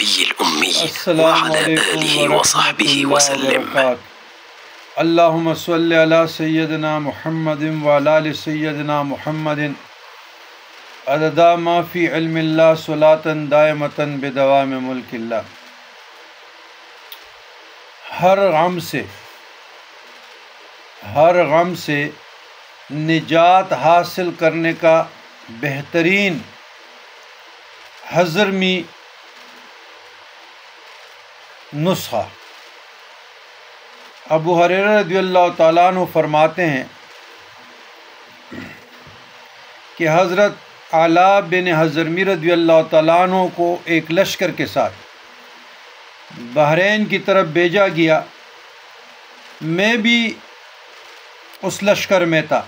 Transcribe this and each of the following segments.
النبي الأمي السلام وعلى علیکم آله وصحبه ورحمۃ اللہ وسلم. وبرکاتہ۔ اللہم صلی علی سیدنا محمد وعلی آل سیدنا محمد عدد ما فی علم اللہ صلاۃ دائمۃ بدوام ملک اللہ۔ ہر غم سے نجات حاصل کرنے کا بہترین ہضمی نسخہ۔ ابو ہریرہ رضی اللہ تعالیٰ عنہ فرماتے ہیں کہ حضرت علاء بن حضرمی رضی اللہ تعالیٰ عنہ کو ایک لشکر کے ساتھ بحرین کی طرف بھیجا گیا۔ میں بھی اس لشکر میں تھا۔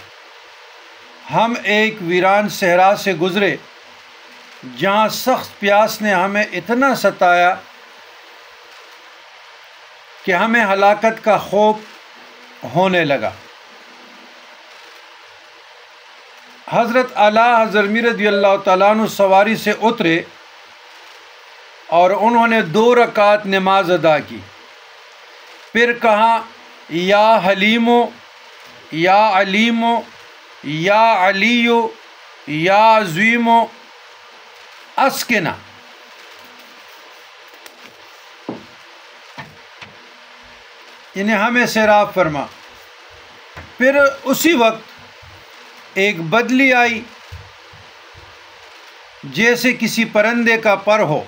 ہم ایک ویران صحرا سے گزرے جہاں سخت پیاس نے ہمیں اتنا ستایا کہ ہمیں ہلاکت کا خوف ہونے لگا۔ حضرت علاء حضرمی رضی اللہ تعالیٰ عنہ سواری سے اترے اور انہوں نے 2 رکعت نماز ادا کی۔ پھر کہا یا حلیمو یا علیمو یا علیو یا عظیمو اسکنا، یعنی ہمیں سیراب فرما۔ پھر اسی وقت ایک بدلی آئی جیسے کسی پرندے کا پر ہو،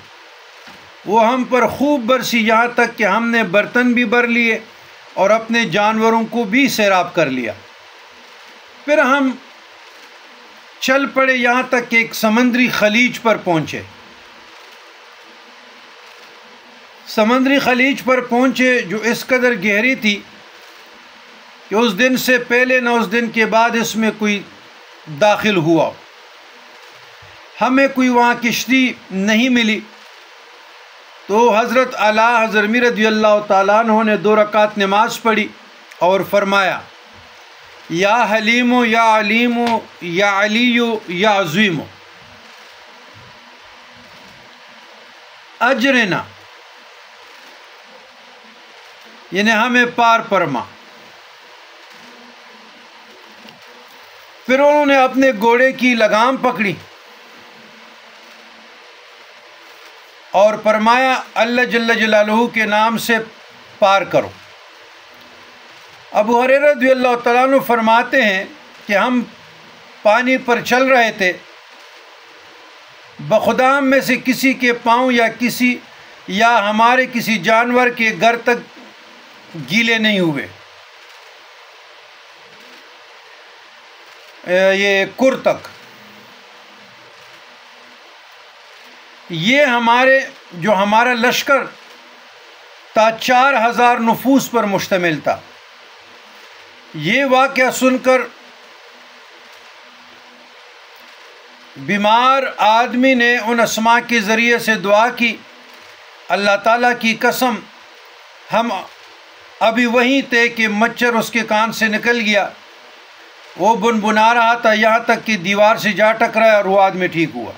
وہ ہم پر خوب برسی یہاں تک کہ ہم نے برتن بھی بھر لیے اور اپنے جانوروں کو بھی سیراب کر لیا۔ پھر ہم چل پڑے یہاں تک کہ ایک سمندری خلیج پر پہنچے۔ سمندری خلیج پر پہنچے جو اس قدر گہری تھی کہ اس دن سے پہلے نہ اس دن کے بعد اس میں کوئی داخل ہوا۔ ہمیں کوئی وہاں کشتی نہیں ملی، تو حضرت علاء حضرمی رضی اللہ تعالیٰ عنہ نے 2 رکعت نماز پڑھی اور فرمایا یا حلیمو یا علیمو یا علیو یا عظیمو اجرنا، یعنی ہمیں پار فرما۔ پھر انہوں نے اپنے گھوڑے کی لگام پکڑی اور فرمایا اللہ جل جلالہ کے نام سے پار کرو۔ ابو ہریرہ رضی اللہ تعالیٰ عنہ فرماتے ہیں کہ ہم پانی پر چل رہے تھے، بخدا ہم میں سے کسی کے پاؤں یا ہمارے کسی جانور کے گر تک گیلے نہیں ہوئے، یہ کر تک۔ یہ ہمارا لشکر تا 4000 نفوس پر مشتمل تھا۔ یہ واقعہ سن کر بیمار آدمی نے ان اسماء کے ذریعے سے دعا کی، اللہ تعالیٰ کی قسم ہم ابھی وہیں تھے کہ مچھر اس کے کان سے نکل گیا، وہ بنبنا رہا تھا یہاں تک کہ دیوار سے جا ٹکرایا اور وہ آدمی ٹھیک ہوا۔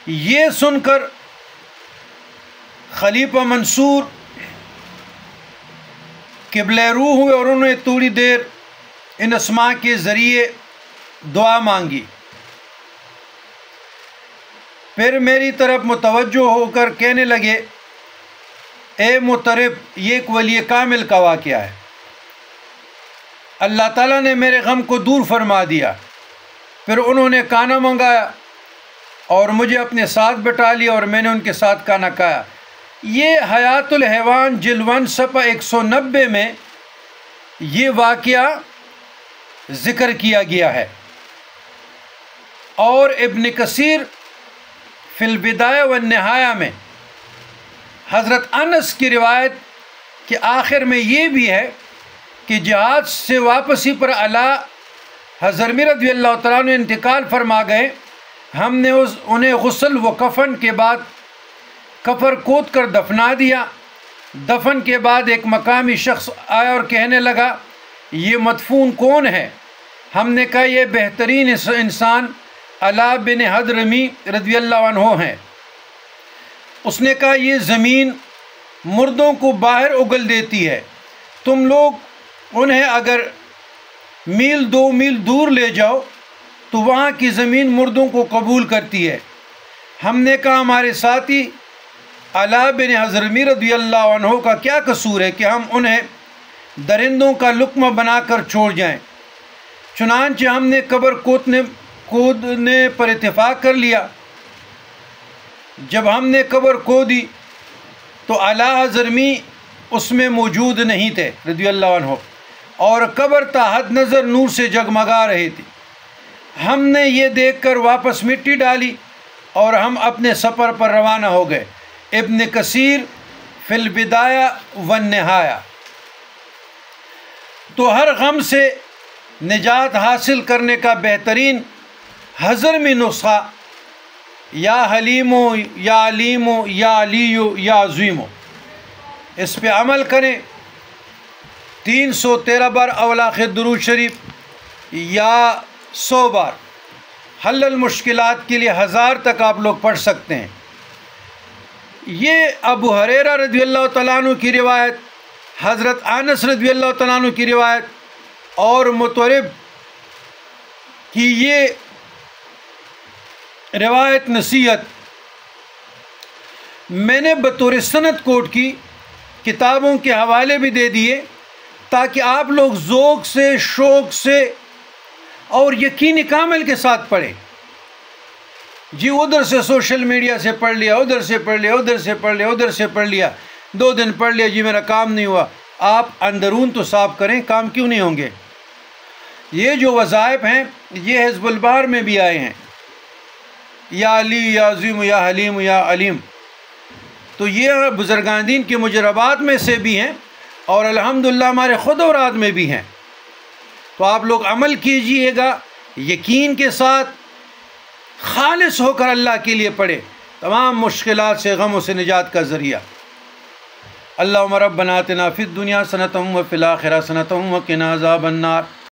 یہ سن کر خلیفہ منصور قبلہ روح ہوئے اور انہوں نے تھوڑی دیر ان اسماء کے ذریعے دعا مانگی۔ پھر میری طرف متوجہ ہو کر کہنے لگے اے مطرب، یہ ایک ولی کامل کا واقعہ ہے، اللہ تعالیٰ نے میرے غم کو دور فرما دیا۔ پھر انہوں نے کھانا منگایا اور مجھے اپنے ساتھ بٹھا لیا اور میں نے ان کے ساتھ کھانا کھایا۔ یہ حیات الحیوان جلد 1 صفحہ 190 میں یہ واقعہ ذکر کیا گیا ہے، اور ابن کثیر فی البدایہ والنہایہ میں حضرت انس کی روایت کے آخر میں یہ بھی ہے کہ جہاد سے واپسی پر علاء حضرمی رضی اللہ تعالیٰ عنہ انتقال فرما گئے۔ ہم نے انہیں غسل و کفن کے بعد کفر کود کر دفنا دیا۔ دفن کے بعد ایک مقامی شخص آیا اور کہنے لگا یہ مدفون کون ہے؟ ہم نے کہا یہ بہترین انسان علاء بن حضرمی رضی اللہ عنہ ہیں۔ اس نے کہا یہ زمین مردوں کو باہر اگل دیتی ہے، تم لوگ انہیں اگر میل 2 میل دور لے جاؤ تو وہاں کی زمین مردوں کو قبول کرتی ہے۔ ہم نے کہا ہمارے ساتھی علا بن حضرمی رضی اللہ عنہ کا کیا قصور ہے کہ ہم انہیں درندوں کا لقمہ بنا کر چھوڑ جائیں؟ چنانچہ ہم نے قبر کودنے پر اتفاق کر لیا۔ جب ہم نے قبر کھودی تو علا حضرمی اس میں موجود نہیں تھے رضی اللہ عنہ، اور قبر تا حد نظر نور سے جگمگا رہی تھی۔ ہم نے یہ دیکھ کر واپس مٹی ڈالی اور ہم اپنے سفر پر روانہ ہو گئے۔ ابن کثیر فی البدایہ والنہایہ۔ تو ہر غم سے نجات حاصل کرنے کا بہترین حضرمی نسخہ یا حلیمو یا علیمو یا علیو یا عظیمو، اس پہ عمل کریں۔ 313 بار اولاق درود شریف یا 100 بار۔ حل المشکلات کے لیے 1000 تک آپ لوگ پڑھ سکتے ہیں۔ یہ ابو ہریرہ رضی اللہ تعالیٰ عنہ کی روایت، حضرت انس رضی اللہ تعالیٰ عنہ کی روایت اور مطرب کی یہ روایت نصیحت میں نے بطور سند کوٹ کی، کتابوں کے حوالے بھی دے دیے تاکہ آپ لوگ ذوق سے، شوق سے اور یقینی کامل کے ساتھ پڑھیں۔ جی ادھر سے سوشل میڈیا سے پڑھ لیا، ادھر سے پڑھ لیا، ادھر سے پڑھ لیا، ادھر سے پڑھ لیا، 2 دن پڑھ لیا، جی میرا کام نہیں ہوا۔ آپ اندرون تو صاف کریں، کام کیوں نہیں ہوں گے؟ یہ جو وظائف ہیں یہ حزب البحر میں بھی آئے ہیں، یا علی یا عظیم یا حلیم یا علیم، تو یہ بزرگان دین کے مجربات میں سے بھی ہیں اور الحمدللہ ہمارے خود اوراد میں بھی ہیں۔ تو آپ لوگ عمل کیجئے گا یقین کے ساتھ، خالص ہو کر اللہ کے لیے پڑھے، تمام مشکلات سے، غموں سے نجات کا ذریعہ۔ اللہم ربنا آتنا فی الدنیا حسنۃ وفی الآخرۃ حسنۃ وقنا عذاب النار۔